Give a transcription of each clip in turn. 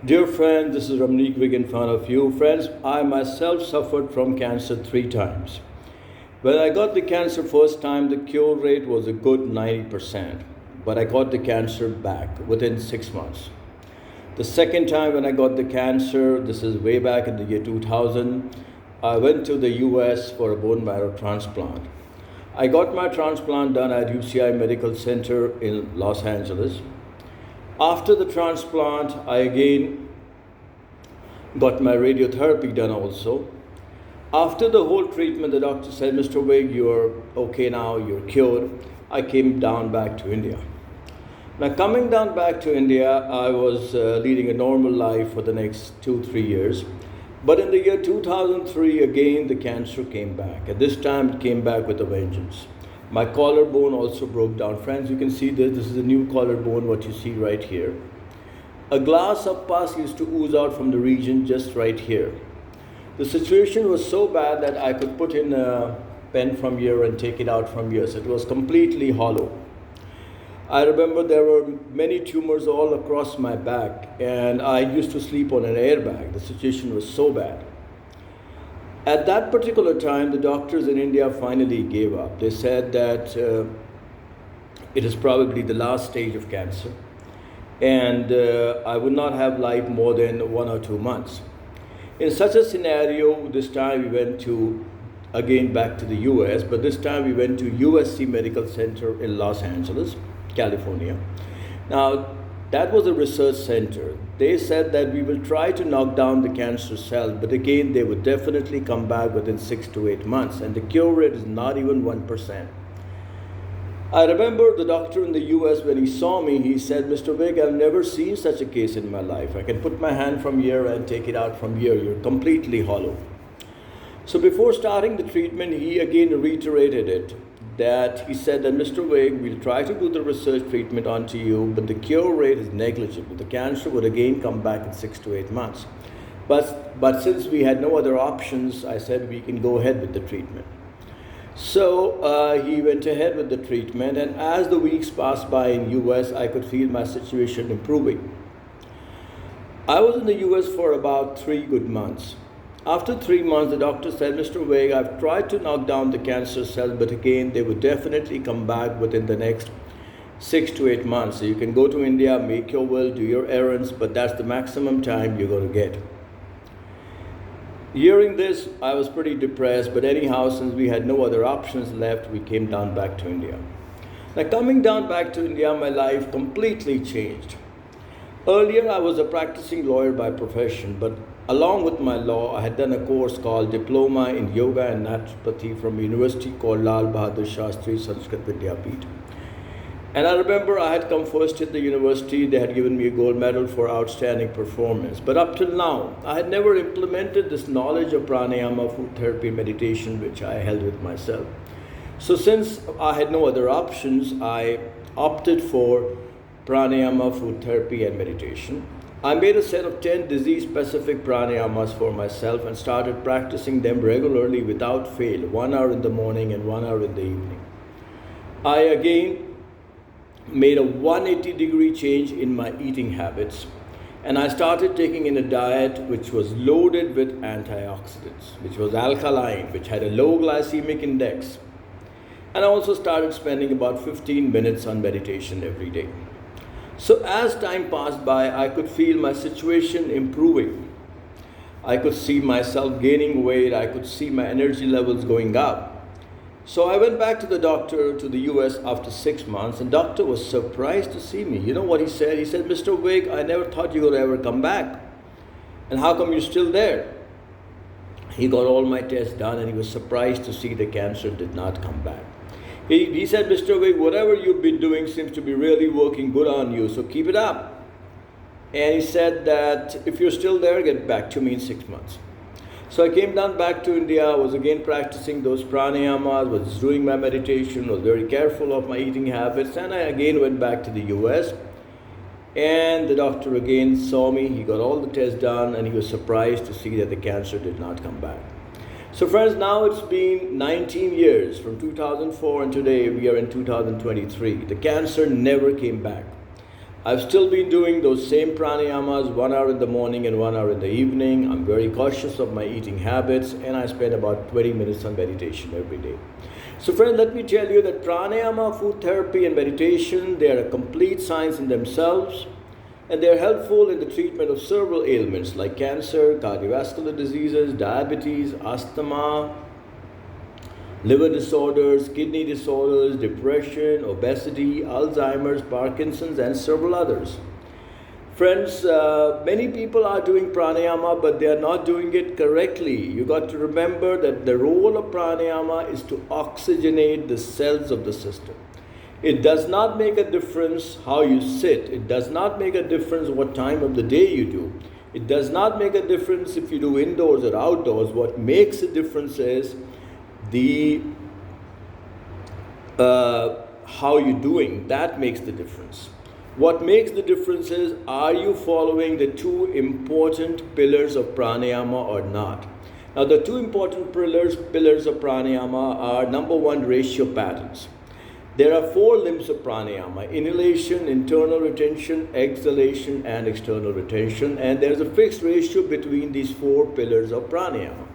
Dear friends, this is Ramneek Vig in front of you. Friends, I myself suffered from cancer 3 times. When I got the cancer first time, the cure rate was a good 90%, but I got the cancer back within 6 months. The second time when I got the cancer, this is way back in the year 2000, I went to the US for a bone marrow transplant. I got my transplant done at UCI Medical Center in Los Angeles. After the transplant, I again got my radiotherapy done also. After the whole treatment, the doctor said, Mr. Wig, you're okay now, you're cured. I came down back to India. Now, coming down back to India, I was leading a normal life for the next 2, 3 years. But in the year 2003, again, the cancer came back. At this time, it came back with a vengeance. My collarbone also broke down. Friends, you can see this. This is a new collarbone, what you see right here. A glass of pus used to ooze out from the region just right here. The situation was so bad that I could put in a pen from here and take it out from here. So it was completely hollow. I remember there were many tumors all across my back, and I used to sleep on an airbag. The situation was so bad. At that particular time, the doctors in India finally gave up. They said that it is probably the last stage of cancer, and I would not have life more than 1 or 2 months. In such a scenario, this time we went to, again back to the US, but this time we went to USC Medical Center in Los Angeles, California. Now, that was a research center. They said that we will try to knock down the cancer cell, but again, they would definitely come back within 6 to 8 months, and the cure rate is not even 1%. I remember the doctor in the US, when he saw me, he said, Mr. Vig, I've never seen such a case in my life. I can put my hand from here and take it out from here. You're completely hollow. So before starting the treatment, he again reiterated it, that he said that, Mr. Vig, we'll try to do the research treatment onto you, but the cure rate is negligible. The cancer would again come back in 6 to 8 months. But since we had no other options, I said we can go ahead with the treatment. So he went ahead with the treatment, and as the weeks passed by in US, I could feel my situation improving. I was in the US for about 3 good months. After 3 months, the doctor said, Mr. Vig, I've tried to knock down the cancer cells, but again, they would definitely come back within the next 6 to 8 months. So you can go to India, make your will, do your errands, but that's the maximum time you're going to get. Hearing this, I was pretty depressed, but anyhow, since we had no other options left, we came down back to India. Now, coming down back to India, my life completely changed. Earlier, I was a practicing lawyer by profession, but along with my law, I had done a course called Diploma in Yoga and Naturopathy from a university called Lal Bahadur Shastri Sanskrit Vidyapeeth. And I remember I had come first at the university. They had given me a gold medal for outstanding performance. But up till now, I had never implemented this knowledge of pranayama, food therapy, meditation, which I held with myself. So since I had no other options, I opted for pranayama, food therapy, and meditation. I made a set of 10 disease-specific pranayamas for myself and started practicing them regularly without fail, 1 hour in the morning and 1 hour in the evening. I again made a 180-degree change in my eating habits, and I started taking in a diet which was loaded with antioxidants, which was alkaline, which had a low glycemic index. And I also started spending about 15 minutes on meditation every day. So as time passed by, I could feel my situation improving. I could see myself gaining weight. I could see my energy levels going up. So I went back to the doctor to the US after 6 months, and doctor was surprised to see me. You know what he said? He said, Mr. Vig, I never thought you would ever come back. And how come you're still there? He got all my tests done, and he was surprised to see the cancer did not come back. He said, Mr. Vig, whatever you've been doing seems to be really working good on you, so keep it up. And he said that if you're still there, get back to me in 6 months. So I came down back to India, was again practicing those pranayamas, was doing my meditation, was very careful of my eating habits, and I again went back to the US. And the doctor again saw me, he got all the tests done, and he was surprised to see that the cancer did not come back. So friends, now it's been 19 years from 2004, and today we are in 2023. The cancer never came back. I've still been doing those same pranayamas, 1 hour in the morning and 1 hour in the evening. I'm very cautious of my eating habits, and I spend about 20 minutes on meditation every day. So friends, let me tell you that pranayama, food therapy and meditation, they are a complete science in themselves, and they're helpful in the treatment of several ailments like cancer, cardiovascular diseases, diabetes, asthma, liver disorders, kidney disorders, depression, obesity, Alzheimer's, Parkinson's, and several others. Friends, many people are doing pranayama, but they are not doing it correctly. You got to remember that the role of pranayama is to oxygenate the cells of the system. It does not make a difference how you sit. It does not make a difference what time of the day you do. It does not make a difference if you do indoors or outdoors. What makes a difference is the how you're doing. That makes the difference. What makes the difference is, are you following the two important pillars of pranayama or not? Now, the two important pillars of pranayama are, number one, ratio patterns. There are 4 limbs of pranayama: inhalation, internal retention, exhalation, and external retention, and there's a fixed ratio between these 4 pillars of pranayama.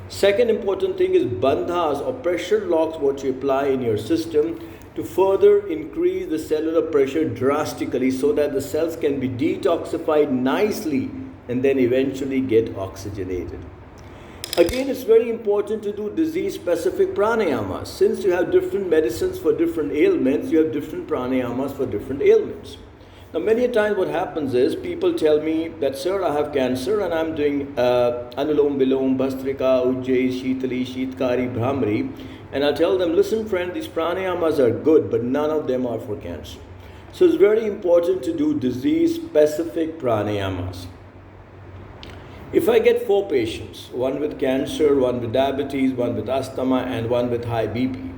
Second important thing is bandhas, or pressure locks, what you apply in your system to further increase the cellular pressure drastically so that the cells can be detoxified nicely and then eventually get oxygenated. Again, it's very important to do disease-specific pranayamas. Since you have different medicines for different ailments, you have different pranayamas for different ailments. Now, many times what happens is people tell me that, sir, I have cancer and I'm doing Anulom Bilom, Bhastrika, Ujjayi, Shitali, Shitkari, Brahmari. And I tell them, listen, friend, these pranayamas are good, but none of them are for cancer. So it's very important to do disease-specific pranayamas. If I get 4 patients, one with cancer, one with diabetes, one with asthma, and one with high BP,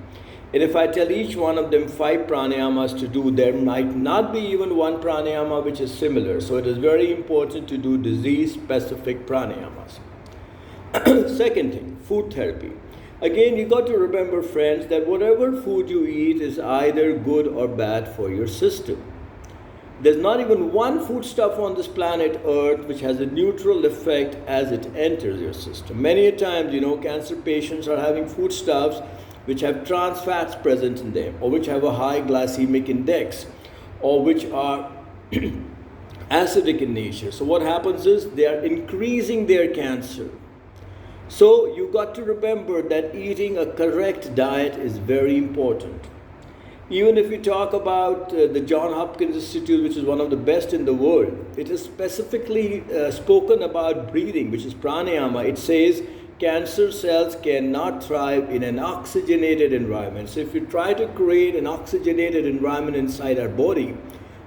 and if I tell each one of them 5 pranayamas to do, there might not be even one pranayama which is similar. So it is very important to do disease-specific pranayamas. Second thing, food therapy. Again, you got to remember, friends, that whatever food you eat is either good or bad for your system. There's not even one foodstuff on this planet Earth which has a neutral effect as it enters your system. Many times, cancer patients are having foodstuffs which have trans fats present in them, or which have a high glycemic index, or which are acidic in nature. So what happens is they are increasing their cancer. So you got to remember that eating a correct diet is very important. Even if we talk about the Johns Hopkins Institute, which is one of the best in the world, it is specifically spoken about breathing, which is pranayama. It says cancer cells cannot thrive in an oxygenated environment. So if you try to create an oxygenated environment inside our body,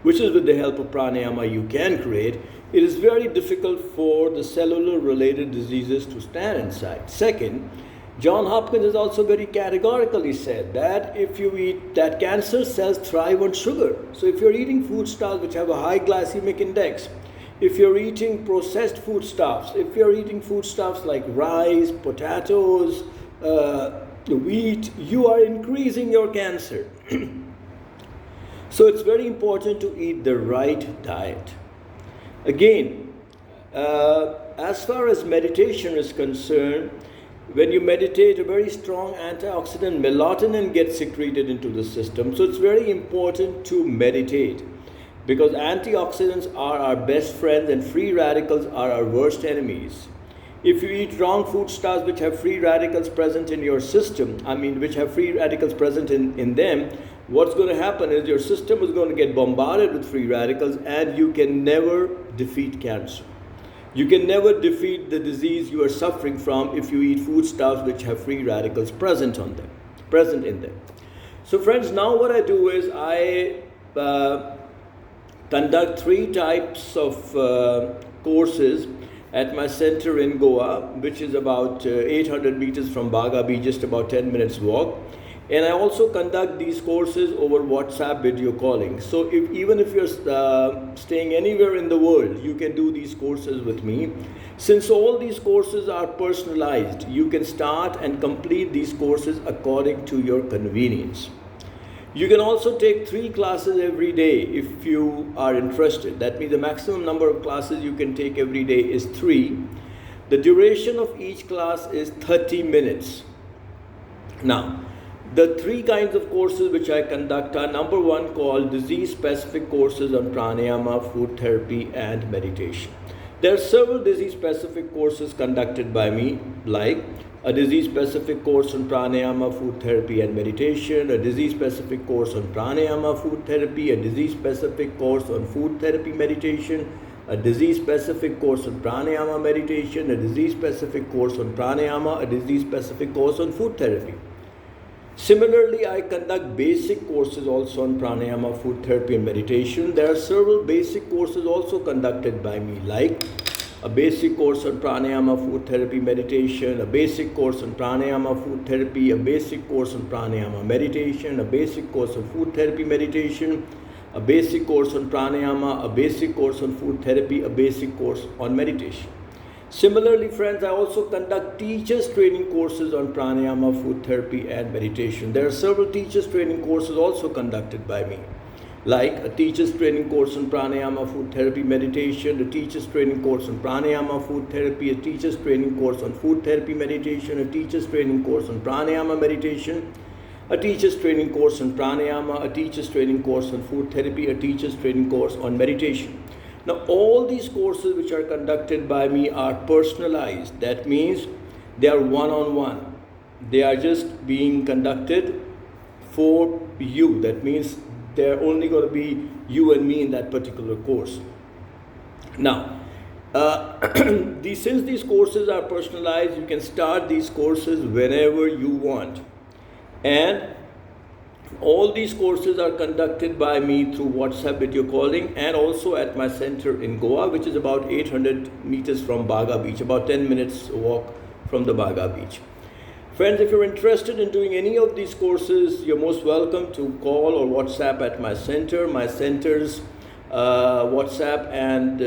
which is with the help of pranayama you can create, it is very difficult for the cellular related diseases to stand inside. Second, Johns Hopkins has also very categorically said that if you eat, that cancer cells thrive on sugar. So if you're eating foodstuffs which have a high glycemic index, if you're eating processed foodstuffs, if you're eating foodstuffs like rice, potatoes, wheat, you are increasing your cancer. So it's very important to eat the right diet. Again, as far as meditation is concerned, when you meditate, a very strong antioxidant melatonin gets secreted into the system. So it's very important to meditate, because antioxidants are our best friends and free radicals are our worst enemies. If you eat wrong foodstuffs which have free radicals present in your system, which have free radicals present in them, what's going to happen is your system is going to get bombarded with free radicals and you can never defeat cancer. You can never defeat the disease you are suffering from if you eat foodstuffs which have free radicals present in them. So friends, now what I do is I conduct 3 types of courses at my center in Goa, which is about 800 meters from Bagabi, just about 10 minutes walk. And I also conduct these courses over WhatsApp video calling. So even if you're staying anywhere in the world, you can do these courses with me. Since all these courses are personalized, you can start and complete these courses according to your convenience. You can also take 3 classes every day if you are interested. That means the maximum number of classes you can take every day is 3. The duration of each class is 30 minutes. Now, the 3 kinds of courses which I conduct are: number 1, called disease-specific courses on pranayama, food therapy, and meditation. There are several disease-specific courses conducted by me, like a disease-specific course on pranayama, food therapy, and meditation, a disease-specific course on pranayama, food therapy, a disease-specific course on food therapy, meditation, a disease-specific course on pranayama, meditation, a disease-specific course on pranayama, a disease-specific course on food therapy. Similarly, I conduct basic courses also on pranayama, food therapy, and meditation. There are several basic courses also conducted by me, like a basic course on pranayama, food therapy, meditation, a basic course on pranayama, food therapy, a basic course on pranayama, meditation, a basic course on food therapy, meditation, a basic course on pranayama, a basic course on food therapy, a basic course on meditation. Similarly, friends, I also conduct teachers training courses on pranayama, food therapy, and meditation. There are several teachers training courses also conducted by me, like a teachers training course on pranayama, food therapy, meditation, a teachers training course on pranayama, food therapy, a teachers training course on food therapy, meditation, a teachers training course on pranayama, meditation, a teachers training course on pranayama, a teachers training course on food therapy, a teachers training course on meditation. Now, all these courses which are conducted by me are personalized. That means they are one-on-one. They are just being conducted for you. That means they're only going to be you and me in that particular course. Now, since these courses are personalized, you can start these courses whenever you want. And all these courses are conducted by me through WhatsApp video calling, and also at my center in Goa, which is about 800 meters from Baga Beach, about 10 minutes walk from the Baga Beach. Friends, if you're interested in doing any of these courses, you're most welcome to call or WhatsApp at my center. My center's WhatsApp and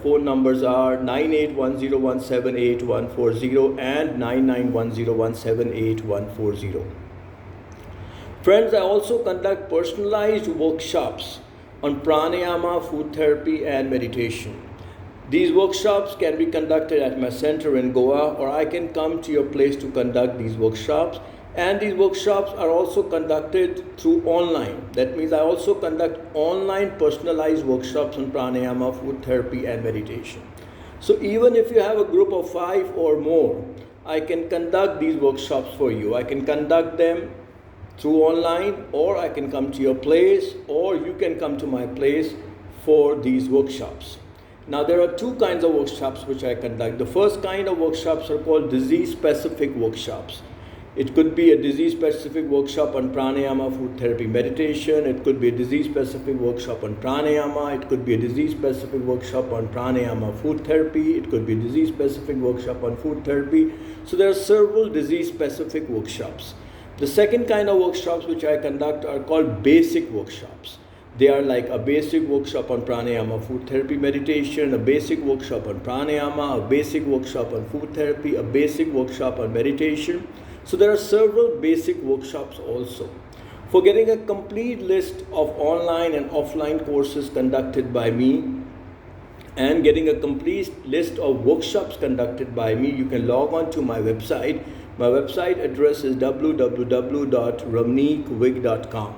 phone numbers are 9810178140 and 9910178140. Friends, I also conduct personalized workshops on pranayama, food therapy, and meditation. These workshops can be conducted at my center in Goa, or I can come to your place to conduct these workshops. And these workshops are also conducted through online. That means I also conduct online personalized workshops on pranayama, food therapy, and meditation. So even if you have a group of 5 or more, I can conduct these workshops for you. I can conduct them through online, or I can come to your place, or you can come to my place for these workshops. Now, there are 2 kinds of workshops which I conduct. The first kind of workshops are called disease-specific workshops. It could be a disease-specific workshop on pranayama, food therapy, meditation. It could be a disease-specific workshop on pranayama. It could be a disease-specific workshop on pranayama, food therapy. It could be a disease-specific workshop on food therapy. So there are several disease-specific workshops. The second kind of workshops which I conduct are called basic workshops. They are like a basic workshop on pranayama, food therapy, meditation, a basic workshop on pranayama, a basic workshop on food therapy, a basic workshop on meditation. So there are several basic workshops also. For getting a complete list of online and offline courses conducted by me and getting a complete list of workshops conducted by me, you can log on to my website. My website address is www.ramneekwig.com.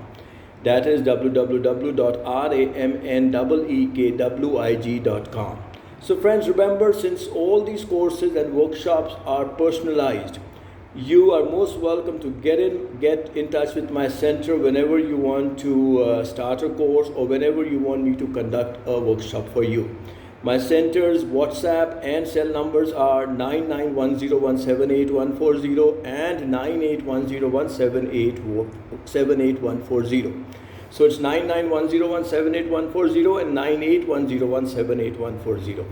That is www.ramneekwig.com. So friends, remember, since all these courses and workshops are personalized, you are most welcome to get in touch with my center whenever you want to start a course, or whenever you want me to conduct a workshop for you. My center's WhatsApp and cell numbers are 9910178140 and 9810178140. So it's 9910178140 and 9810178140.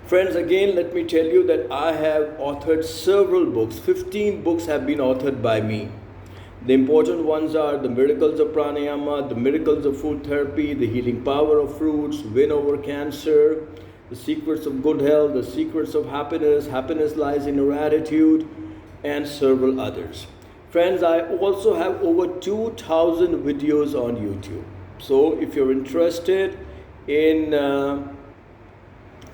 Friends, again, let me tell you that I have authored several books. 15 books have been authored by me. The important ones are The Miracles of Pranayama, The Miracles of Food Therapy, The Healing Power of Fruits, Win Over Cancer, The Secrets of Good Health, The Secrets of Happiness, Happiness Lies in Your Attitude, and several others. Friends, I also have over 2000 videos on YouTube. So if you're interested in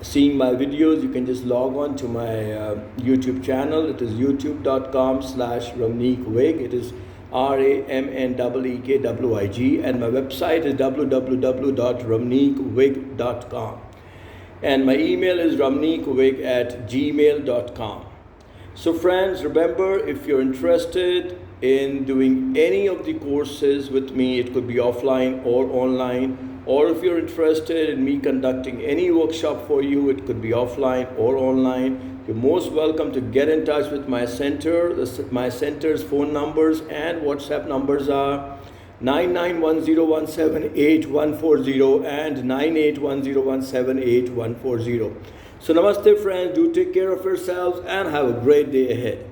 seeing my videos, you can just log on to my YouTube channel. It is youtube.com/RamneekWig. It is RAMNEEKWIG, and my website is www.ramneekwig.com, and my email is ramneekwig@gmail.com. So friends, remember, if you're interested in doing any of the courses with me, it could be offline or online, or if you're interested in me conducting any workshop for you, it could be offline or online, you're most welcome to get in touch with my center. My center's phone numbers and WhatsApp numbers are 9910178140 and 9810178140. So namaste friends, do take care of yourselves and have a great day ahead.